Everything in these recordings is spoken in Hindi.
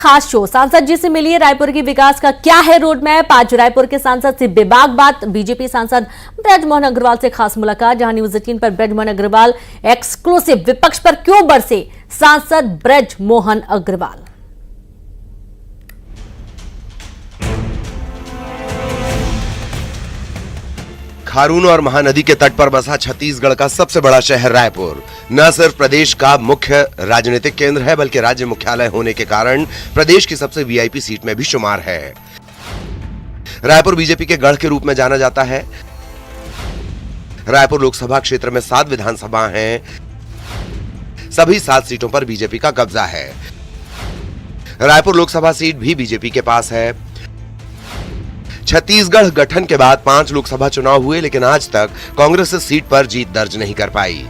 खास शो सांसद जी से मिलिए, रायपुर की विकास का क्या है रोड मैप। आज रायपुर के सांसद से बेबाक बात, बीजेपी सांसद ब्रजमोहन अग्रवाल से खास मुलाकात, जहां न्यूज 18 पर ब्रजमोहन अग्रवाल एक्सक्लूसिव, विपक्ष पर क्यों बरसे सांसद ब्रजमोहन अग्रवाल। खारून और महानदी के तट पर बसा छत्तीसगढ़ का सबसे बड़ा शहर रायपुर न सिर्फ प्रदेश का मुख्य राजनीतिक केंद्र है, बल्कि राज्य मुख्यालय होने के कारण प्रदेश की सबसे वीआईपी सीट में भी शुमार है। रायपुर बीजेपी के गढ़ के रूप में जाना जाता है। रायपुर लोकसभा क्षेत्र में 7 विधानसभा हैं। सभी 7 सीटों पर बीजेपी का कब्जा है। रायपुर लोकसभा सीट भी बीजेपी के पास है। छत्तीसगढ़ गठन के बाद 5 लोकसभा चुनाव हुए, लेकिन आज तक कांग्रेस इस सीट पर जीत दर्ज नहीं कर पाई।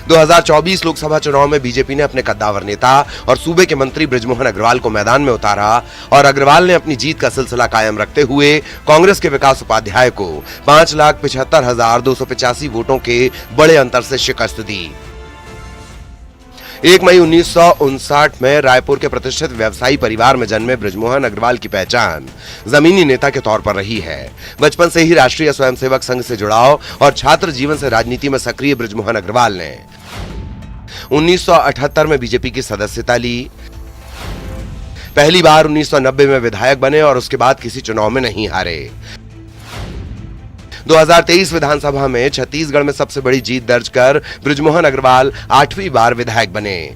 2024 लोकसभा चुनाव में बीजेपी ने अपने कद्दावर नेता और सूबे के मंत्री ब्रजमोहन अग्रवाल को मैदान में उतारा और अग्रवाल ने अपनी जीत का सिलसिला कायम रखते हुए कांग्रेस के विकास उपाध्याय को 5,75,285 वोटों के बड़े अंतर से शिकस्त दी। 1 मई 1959 में रायपुर के प्रतिष्ठित व्यवसायी परिवार में जन्मे ब्रजमोहन अग्रवाल की पहचान जमीनी नेता के तौर पर रही है। बचपन से ही राष्ट्रीय स्वयंसेवक संघ से जुड़ाव और छात्र जीवन से राजनीति में सक्रिय ब्रजमोहन अग्रवाल ने 1978 में बीजेपी की सदस्यता ली। पहली बार 1990 में विधायक बने और उसके बाद किसी चुनाव में नहीं हारे। 2023 विधानसभा में छत्तीसगढ़ में सबसे बड़ी जीत दर्ज कर ब्रजमोहन अग्रवाल 8वीं बार विधायक बने।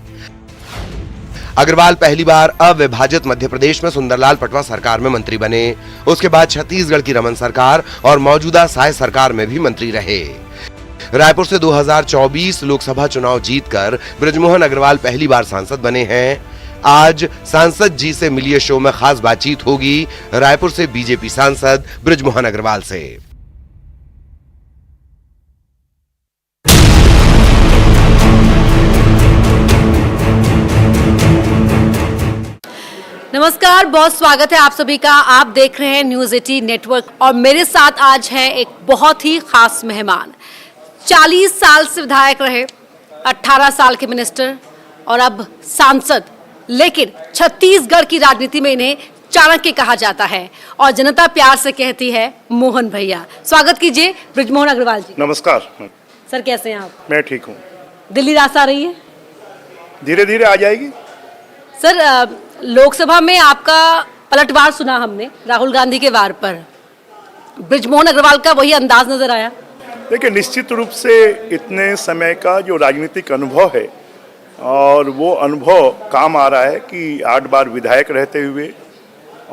अग्रवाल पहली बार अविभाजित मध्य प्रदेश में सुंदरलाल पटवा सरकार में मंत्री बने। उसके बाद छत्तीसगढ़ की रमन सरकार और मौजूदा साय सरकार में भी मंत्री रहे। रायपुर से 2024 लोकसभा चुनाव जीतकर ब्रजमोहन अग्रवाल पहली बार सांसद बने हैं। आज सांसद जी से मिलिए शो में खास बातचीत होगी रायपुर से बीजेपी सांसद ब्रजमोहन अग्रवाल से। नमस्कार, बहुत स्वागत है आप सभी का। आप देख रहे हैं न्यूज 18 नेटवर्क और मेरे साथ आज है एक बहुत ही खास मेहमान। 40 साल से विधायक रहे, 18 साल के मिनिस्टर और अब सांसद, लेकिन छत्तीसगढ़ की राजनीति में इन्हें चाणक्य कहा जाता है और जनता प्यार से कहती है मोहन भैया। स्वागत कीजिए ब्रजमोहन अग्रवाल जी। नमस्कार सर, कैसे हैं आप? मैं ठीक हूँ। दिल्ली रास आ रही है? धीरे धीरे आ जाएगी। सर, लोकसभा में आपका पलटवार सुना हमने राहुल गांधी के वार पर, ब्रजमोहन अग्रवाल का वही अंदाज नजर आया। देखिए, निश्चित रूप से इतने समय का जो राजनीतिक अनुभव है और वो अनुभव काम आ रहा है कि 8 बार विधायक रहते हुए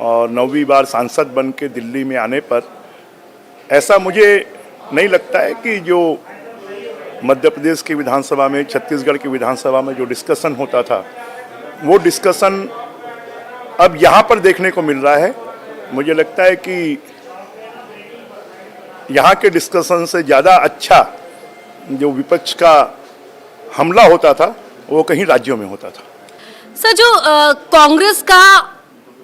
और 9वीं बार सांसद बन के दिल्ली में आने पर ऐसा मुझे नहीं लगता है कि जो मध्य प्रदेश की विधानसभा में, छत्तीसगढ़ की विधानसभा में जो डिस्कशन होता था, वो डिस्कशन अब यहाँ पर देखने को मिल रहा है। मुझे लगता है कि यहाँ के डिस्कशन से ज़्यादा अच्छा जो विपक्ष का हमला होता था वो कहीं राज्यों में होता था। सर, जो कांग्रेस का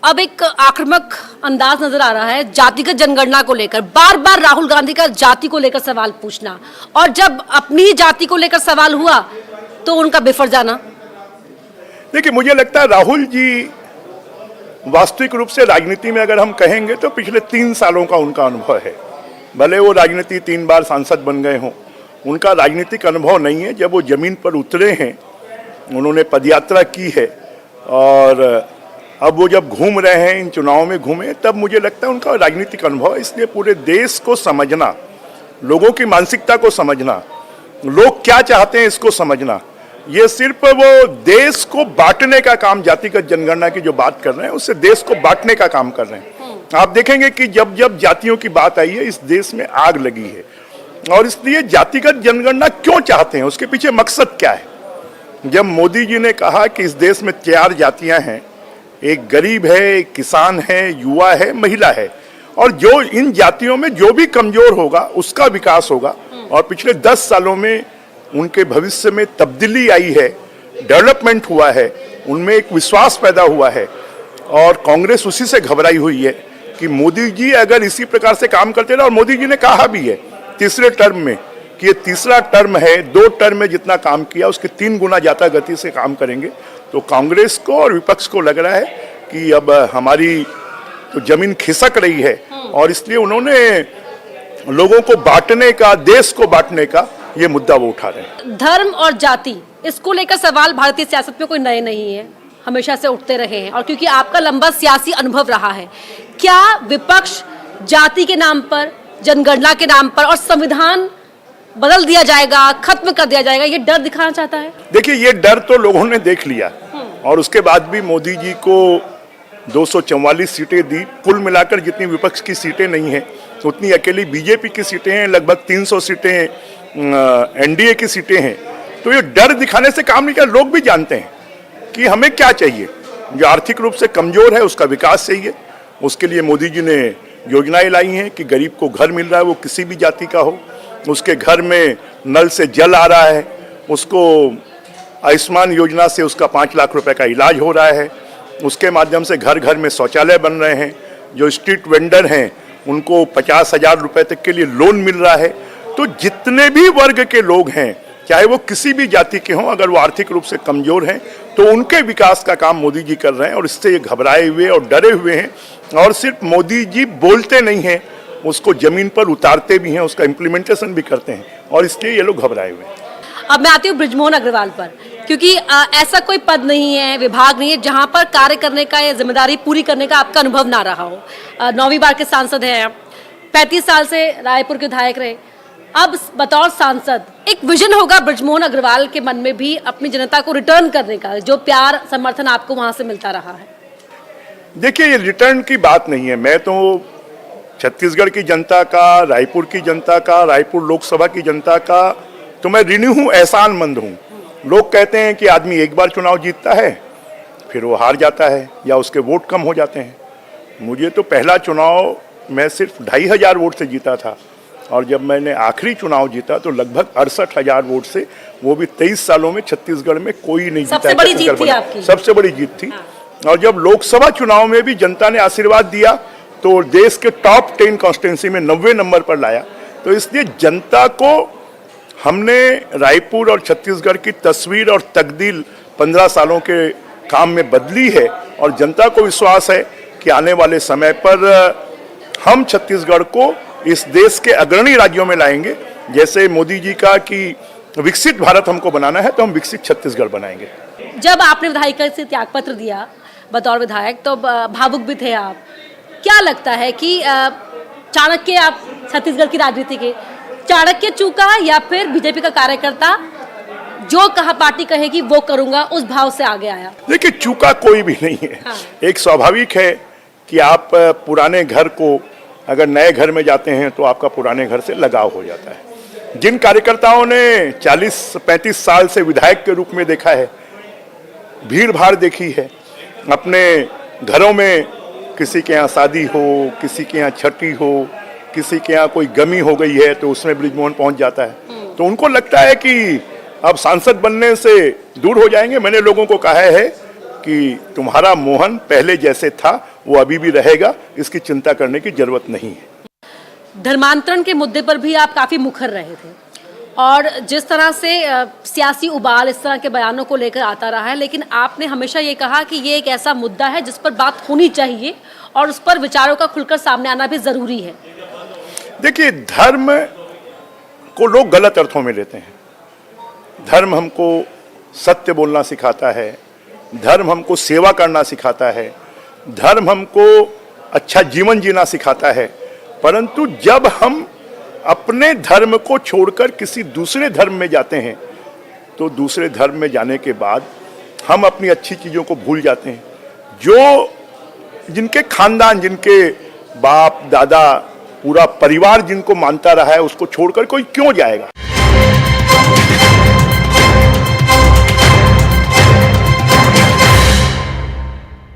अब एक आक्रामक अंदाज नजर आ रहा है जातिगत जनगणना को लेकर, बार बार राहुल गांधी का जाति को लेकर सवाल पूछना, और जब अपनी ही जाति को लेकर सवाल हुआ तो उनका बेफर जाना। देखिए, मुझे लगता है राहुल जी वास्तविक रूप से राजनीति में अगर हम कहेंगे तो पिछले 3 सालों का उनका अनुभव है। भले वो राजनीति 3 बार सांसद बन गए हों, उनका राजनीतिक अनुभव नहीं है। जब वो जमीन पर उतरे हैं, उन्होंने पदयात्रा की है और अब वो जब घूम रहे हैं, इन चुनावों में घूमे, तब मुझे लगता है उनका राजनीतिक अनुभव है। इसलिए पूरे देश को समझना, लोगों की मानसिकता को समझना, लोग क्या चाहते हैं इसको समझना, ये सिर्फ वो देश को बांटने का काम, जातिगत जनगणना की जो बात कर रहे हैं उससे देश को बांटने का काम कर रहे हैं। आप देखेंगे कि जब जब जातियों की बात आई है, इस देश में आग लगी है। और इसलिए जातिगत जनगणना क्यों चाहते हैं, उसके पीछे मकसद क्या है? जब मोदी जी ने कहा कि इस देश में 4 जातियां हैं, एक गरीब है, एक किसान है, युवा है, महिला है, और जो इन जातियों में जो भी कमजोर होगा उसका विकास होगा। और पिछले 10 सालों में उनके भविष्य में तब्दीली आई है, डेवलपमेंट हुआ है, उनमें एक विश्वास पैदा हुआ है। और कांग्रेस उसी से घबराई हुई है कि मोदी जी अगर इसी प्रकार से काम करते रहे, और मोदी जी ने कहा भी है तीसरे टर्म में कि ये तीसरा टर्म है, 2 टर्म में जितना काम किया उसके 3 गुना ज्यादा गति से काम करेंगे। तो कांग्रेस को और विपक्ष को लग रहा है कि अब हमारी तो जमीन खिसक रही है और इसलिए उन्होंने लोगों को बांटने का, देश को बांटने का ये मुद्दा वो उठा रहे हैं। धर्म और जाति, इसको लेकर सवाल भारतीय सियासत में कोई नए नहीं है, हमेशा से उठते रहे हैं। और क्योंकि आपका लंबा सियासी अनुभव रहा है, क्या विपक्ष जाति के नाम पर, जनगणना के नाम पर और संविधान बदल दिया जाएगा, खत्म कर दिया जाएगा, ये डर दिखाना चाहता है? देखिए, ये डर तो लोगों ने देख लिया और उसके बाद भी मोदी जी को 244 सीटें दी। कुल मिलाकर जितनी विपक्ष की सीटें नहीं हैं उतनी अकेली बीजेपी की सीटें हैं, लगभग 300 सीटें एनडीए की सीटें हैं। तो ये डर दिखाने से काम नहीं कर, लोग भी जानते हैं कि हमें क्या चाहिए। जो आर्थिक रूप से कमजोर है उसका विकास चाहिए। उसके लिए मोदी जी ने योजनाएं लाई हैं कि गरीब को घर मिल रहा है, वो किसी भी जाति का हो, उसके घर में नल से जल आ रहा है, उसको आयुष्मान योजना से उसका 5 लाख रुपए का इलाज हो रहा है, उसके माध्यम से घर घर में शौचालय बन रहे हैं, जो स्ट्रीट वेंडर हैं उनको 50,000 रुपए तक के लिए लोन मिल रहा है। तो जितने भी वर्ग के लोग हैं, चाहे वो किसी भी जाति के हों, अगर वो आर्थिक रूप से कमजोर हैं तो उनके विकास का काम मोदी जी कर रहे हैं और इससे ये घबराए हुए और डरे हुए हैं। और सिर्फ मोदी जी बोलते नहीं हैं, उसको जमीन पर उतारते भी हैं, उसका इम्प्लीमेंटेशन भी करते हैं और इसलिए ये लोग घबराए हुए हैं। अब मैं आती हूँ बृजमोहन अग्रवाल पर, क्योंकि ऐसा कोई पद नहीं है, विभाग नहीं है जहां पर कार्य करने का या जिम्मेदारी पूरी करने का आपका अनुभव ना रहा हो। 9वीं बार के सांसद हैं आप, 35 साल से रायपुर के विधायक रहे। अब बतौर सांसद एक विजन होगा बृजमोहन अग्रवाल के मन में भी अपनी जनता को रिटर्न करने का, जो प्यार समर्थन आपको वहां से मिलता रहा है। देखिए, ये रिटर्न की बात नहीं है। मैं तो छत्तीसगढ़ की जनता का, रायपुर की जनता का, रायपुर लोकसभा की जनता का तो मैं ऋणी हूँ, एहसानमंद हूँ। लोग कहते हैं कि आदमी एक बार चुनाव जीतता है फिर वो हार जाता है या उसके वोट कम हो जाते हैं। मुझे तो पहला चुनाव मैं सिर्फ 2,500 वोट से जीता था और जब मैंने आखिरी चुनाव जीता तो लगभग 68,000 वोट से, वो भी 23 सालों में छत्तीसगढ़ में कोई नहीं जीता। सबसे बड़ी जीत थी आपकी। सबसे बड़ी जीत थी। और जब लोकसभा चुनाव में भी जनता ने आशीर्वाद दिया तो देश के टॉप 10 कॉन्स्टिट्यूंसी में 90 नंबर पर लाया। तो इसलिए जनता को हमने रायपुर और छत्तीसगढ़ की तस्वीर और तकदीर 15 सालों के काम में बदली है और जनता को विश्वास है कि आने वाले समय पर हम छत्तीसगढ़ को इस देश के अग्रणी राज्यों में लाएंगे। जैसे मोदी जी का कि विकसित भारत हमको बनाना है तो हम विकसित छत्तीसगढ़ बनाएंगे। जब आपने विधायिका से त्यागपत्र दिया बतौर विधायक तो भावुक भी थे आप। क्या लगता है कि चाणक्य, आप छत्तीसगढ़ की राजनीति के चाणक्य चूका या फिर बीजेपी का कार्यकर्ता जो कहा पार्टी कहेगी वो करूंगा, उस भाव से आगे आया? देखिए, चूका कोई भी नहीं है। हाँ। एक स्वाभाविक है कि आप पुराने घर को अगर नए घर में जाते हैं तो आपका पुराने घर से लगाव हो जाता है। जिन कार्यकर्ताओं ने 40-35 साल से विधायक के रूप में देखा है, भीड़ भाड़ देखी है, अपने घरों में किसी के यहाँ शादी हो, किसी के यहाँ छठी हो, किसी के यहाँ कोई गमी हो गई है तो उसमें बृजमोहन पहुंच जाता है। तो उनको लगता है कि अब सांसद बनने से दूर हो जाएंगे। मैंने लोगों को कहा है कि तुम्हारा मोहन पहले जैसे था वो अभी भी रहेगा, इसकी चिंता करने की जरूरत नहीं है। धर्मांतरण के मुद्दे पर भी आप काफी मुखर रहे थे और जिस तरह से सियासी उबाल इस तरह के बयानों को लेकर आता रहा है, लेकिन आपने हमेशा ये कहा कि ये एक ऐसा मुद्दा है जिस पर बात होनी चाहिए और उस पर विचारों का खुलकर सामने आना भी जरूरी है। देखिए, धर्म को लोग गलत अर्थों में लेते हैं। धर्म हमको सत्य बोलना सिखाता है, धर्म हमको सेवा करना सिखाता है, धर्म हमको अच्छा जीवन जीना सिखाता है। परंतु जब हम अपने धर्म को छोड़कर किसी दूसरे धर्म में जाते हैं तो दूसरे धर्म में जाने के बाद हम अपनी अच्छी चीज़ों को भूल जाते हैं। जो जिनके खानदान, जिनके बाप दादा, पूरा परिवार जिनको मानता रहा है, उसको छोड़कर कोई क्यों जाएगा।